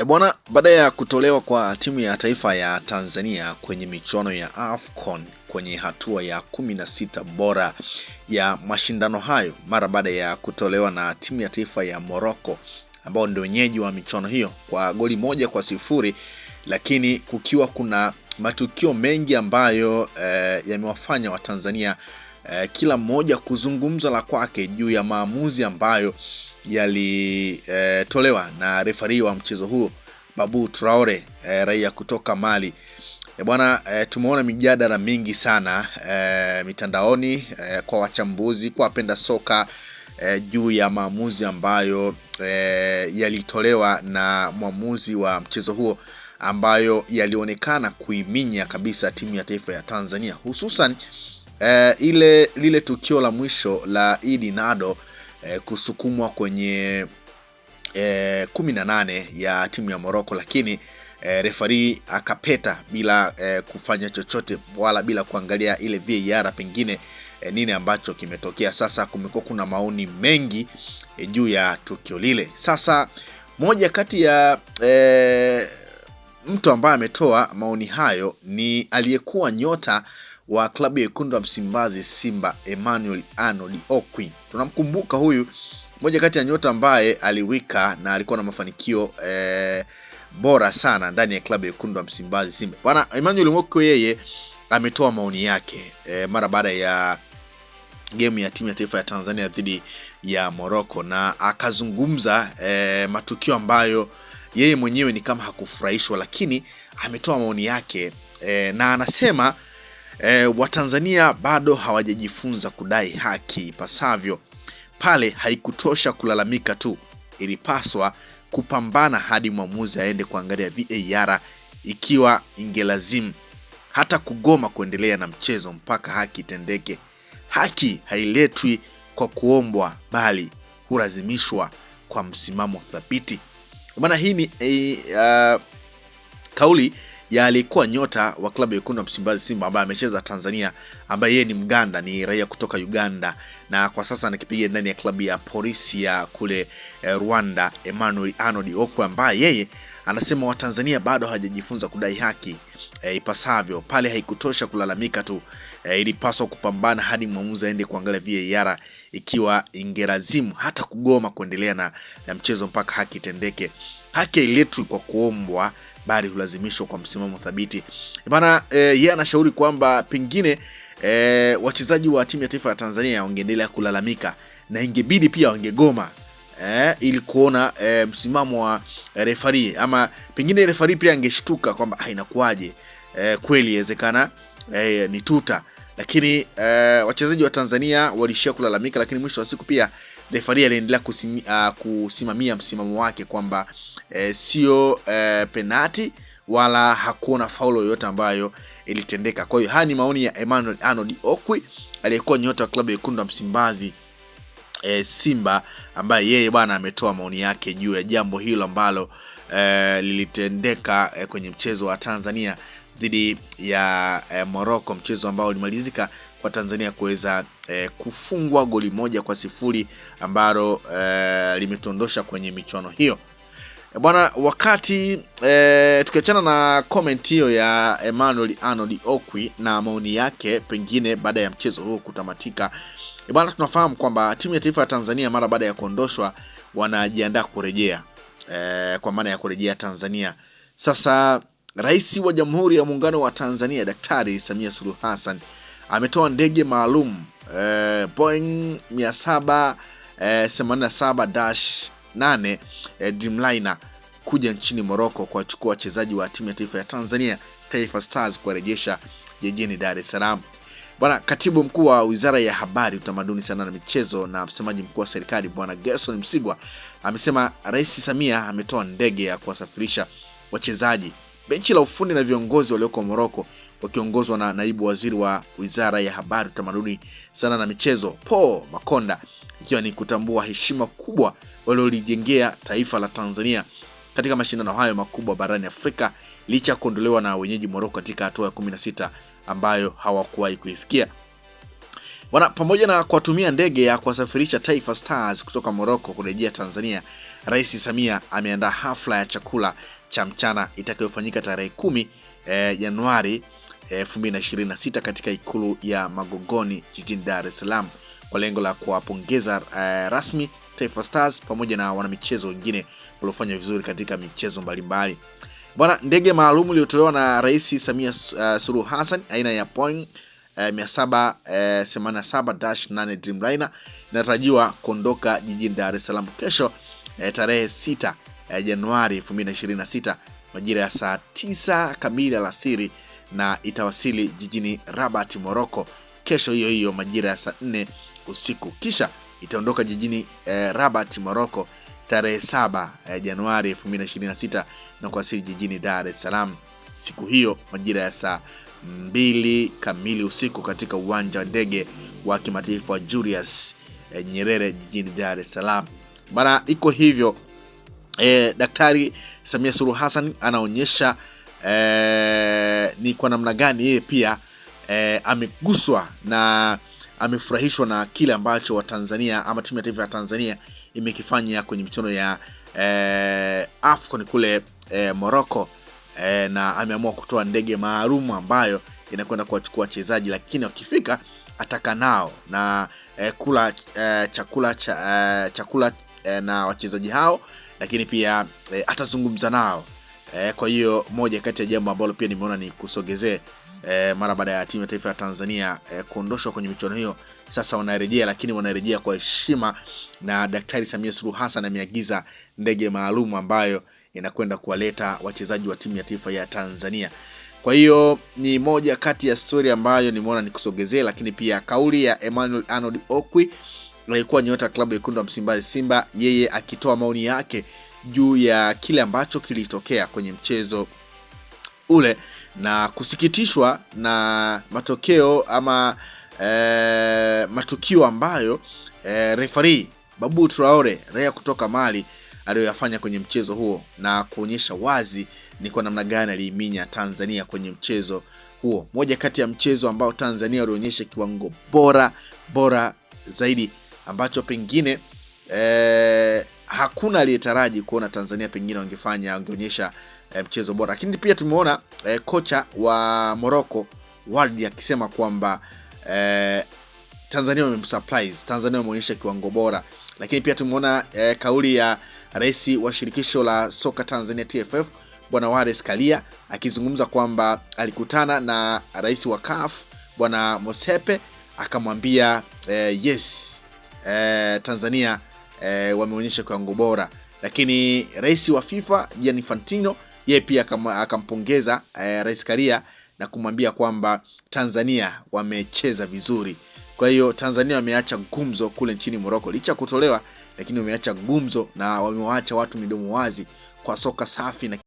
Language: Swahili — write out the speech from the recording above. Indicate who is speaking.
Speaker 1: Bwana, baada ya kutolewa kwa timu ya taifa ya Tanzania kwenye michuano ya AFCON kwenye hatua ya 16 bora ya mashindano hayo, mara baada ya kutolewa na timu ya taifa ya Morocco ambao ndio wenyeji wa michuano hiyo kwa goli 1-0, lakini kukiwa kuna matukio mengi ambayo yamewafanya wa Tanzania kila mmoja kuzungumza la kwake juu ya maamuzi ambayo yalitolewa na refari wa mchezo huo Babou Traore, raia kutoka Mali. Bwana, tumeona mijadala mingi sana mitandaoni kwa wachambuzi, kwa wapenda soka juu ya maamuzi ambayo yalitolewa na mwamuzi wa mchezo huo ambayo yalionekana kuiminya kabisa timu ya taifa ya Tanzania, hususan lile tukio la mwisho la Idi Nado kusukumwa kwenye 18 ya timu ya Morocco, lakini refari akapeta bila kufanya chochote wala bila kuangalia ile VAR pengine nini ambacho kimetokea. Sasa kumekuwa kuna maoni mengi juu ya tukio lile. Sasa moja kati ya mtu ambaye ametoa maoni hayo ni aliyekuwa nyota wa klabu ya Wekundu wa Msimbazi Simba, Emmanuel Arnold Okwi. Tunamkumbuka huyu moja kati ya nyota ambaye aliwika na alikuwa na mafanikio bora sana ndani ya klabu ya Wekundu wa Msimbazi Simba. Bwana, Emmanuel Okwi yeye ametoa maoni yake mara baada ya game ya timu ya taifa ya Tanzania dhidi ya Morocco, na akazungumza matukio ambayo yeye mwenyewe ni kama hakufurahishwa, lakini ametoa maoni yake na anasema Watanzania bado hawajajifunza kudai haki ipasavyo. Pale haikutosha kulalamika tu, ilipaswa kupambana hadi mwamuzi aende kuangalia VAR ikiwa ingelazimu, hata kugoma kuendelea na mchezo mpaka haki itendeke. Haki hailetwi kwa kuombwa, bali hulazimishwa kwa msimamo thabiti. Maana hii ni kauli ya alikuwa nyota wa klabu ya Wekundu wa Msimbazi Simba ambaye amecheza Tanzania, ambaye yeye ni Mganda, ni raia kutoka Uganda, na kwa sasa anakipiga ndani ya klabu ya Polisi ya kule Rwanda, Emmanuel Arnold Okwi, ambaye yeye anasema Watanzania bado hawajajifunza kudai haki ipasavyo. Pale haikutosha kulalamika tu, ilipaswa kupambana hadi mwamuzi aende kuangalia VAR ikiwa ingelazimu, hata kugoma kuendelea na mchezo mpaka haki itendeke. Haki hailetwi kwa kuombwa, bali hulazimishwa kwa msimamo thabiti. Bana, yeye anashauri kwamba pengine wachezaji wa timu ya taifa ya Tanzania wangeendelea kulalamika na ingebidi pia wangegoma ili kuona msimamo wa refari, ama pengine refari pia angeshtuka kwamba inakuaje, kweli inawezekana ni tuta. Lakini wachezaji wa Tanzania walishia kulalamika, lakini mwisho wa siku pia refari aliendelea kusimamia msimamo wake kwamba sio penalti wala hakuna faulo yoyote ambayo ilitendeka. Kwa hiyo haya ni maoni ya Emmanuel Arnold Okwi, aliyekuwa nyota wa klabu ya Wekundu wa Msimbazi Simba, ambaye yeye bwana ametoa maoni yake juu ya jambo hilo ambalo lilitendeka kwenye mchezo wa Tanzania dhidi ya Morocco, mchezo ambao ulimalizika kwa Tanzania kuweza kufungwa goli 1-0 ambalo limetondosha kwenye michuano hiyo. Bwana, wakati tukiachana na comment hiyo ya Emmanuel Arnold Okwi na maoni yake pengine baada ya mchezo huo kutamatika, bwana, tunafahamu kwamba timu ya taifa ya Tanzania mara baada ya kuondoshwa wanajiandaa kurejea kwa maana ya kurejea Tanzania. Sasa Rais wa Jamhuri ya Muungano wa Tanzania Daktari Samia Suluhu Hassan ametoa ndege maalum Boeing 787-8 Dreamliner kuja nchini Morocco kuwachukua wachezaji wa timu ya taifa ya Tanzania Taifa Stars kuwarejesha jijini Dar es Salaam. Bwana, katibu mkuu wa Wizara ya Habari, Utamaduni, Sanaa na Michezo na msemaji mkuu wa serikali Bwana Gerson Msigwa amesema Rais Samia ametoa ndege ya kuwasafirisha wachezaji, benchi la ufundi na viongozi walioko Morocco wakiongozwa na naibu waziri wa Wizara ya Habari, Utamaduni, Sanaa na Michezo Paul Makonda, ikiwa ni kutambua heshima kubwa waliolijengea taifa la Tanzania katika mashindano hayo makubwa barani Afrika, licha ya kuondolewa na wenyeji Morocco katika hatua ya 16 ambayo hawakuwahi kuifikia. Pamoja na kuwatumia ndege ya kuwasafirisha Taifa Stars kutoka Morocco kurejea Tanzania, Rais Samia ameandaa hafla ya chakula cha mchana itakayofanyika tarehe 10 Januari 2026 katika ikulu ya Magogoni jijini Dar es Salaam kwa lengo la kuwapongeza rasmi Taifa Stars pamoja na wanamichezo wengine waliofanya vizuri katika michezo mbalimbali. Bwana, ndege maalum iliyotolewa na Rais Samia Suluhu Hassan aina ya Boeing 787-8 Dreamliner inatarajiwa kuondoka jijini Dar es Salaam kesho tarehe 6 Januari 2026 majira ya saa 9 kamili alasiri na itawasili jijini Rabat, Morocco kesho hiyo hiyo majira ya saa 4 usiku. Kisha itaondoka jijini Rabat, Morocco tarehe 7 Januari 2026 na kuwasili jijini Dar es Salaam siku hiyo majira ya saa 2 kamili usiku katika uwanja wa ndege wa kimataifa wa Julius Nyerere jijini Dar es Salaam. Bana, iko hivyo. Daktari Samia Suluhu Hassan anaonyesha ni kwa namna gani yeye pia ameguswa na amefurahishwa na kile ambacho Watanzania ama timu ya taifa ya Tanzania imekifanya kwenye michuano ya AFCON kule Morocco, na ameamua kutoa ndege maalum ambayo inakwenda kuwachukua wachezaji, lakini wakifika ataka nao na kula chakula na wachezaji hao, lakini pia atazungumza nao. Kwa hiyo moja kati ya jambo ambalo pia nimeona ni kusogezee mara baada ya timu ya taifa ya Tanzania kuondoshwa kwenye michuano hiyo, sasa wanarejea, lakini wanarejea kwa heshima, na Daktari Samia Suluhu Hassan ameagiza ndege maalum ambayo inakwenda kuwaleta wachezaji wa timu ya taifa ya Tanzania. Kwa hiyo ni moja kati ya story ambayo nimeona nikusogezee, lakini pia kauli ya Emmanuel Arnold Okwi aliyekuwa nyota klabu ya Wekundu wa Msimbazi Simba, yeye akitoa maoni yake juu ya kile ambacho kilitokea kwenye mchezo ule na kusikitishwa na matokeo ama matukio ambayo referee Babu Traore, raia kutoka Mali, aliyoyafanya kwenye mchezo huo, na kuonyesha wazi ni kwa namna gani aliiminya Tanzania kwenye mchezo huo. Moja kati ya mchezo ambao Tanzania walionyesha kiwango bora zaidi ambacho pengine hakuna aliyetaraji kuona Tanzania pengine wangeonyesha mchezo bora. Lakini pia tumeona kocha wa Morocco Walid akisema kwamba Tanzania wamemsurprise, Tanzania wameonyesha kiwango bora. Lakini pia tumeona kauli ya rais wa shirikisho la soka Tanzania TFF Bwana Wallace Karia akizungumza kwamba alikutana na rais wa CAF Bwana Mosepe, akamwambia yes, Tanzania wameonyesha kiwango bora. Lakini rais wa FIFA Gianni Infantino yeye pia akampongeza Rais Karia na kumwambia kwamba Tanzania wamecheza vizuri. Kwa hiyo Tanzania wameacha gumzo kule nchini Morocco, licha kutolewa, lakini wameacha gumzo na wamewaacha watu midomo wazi kwa soka safi na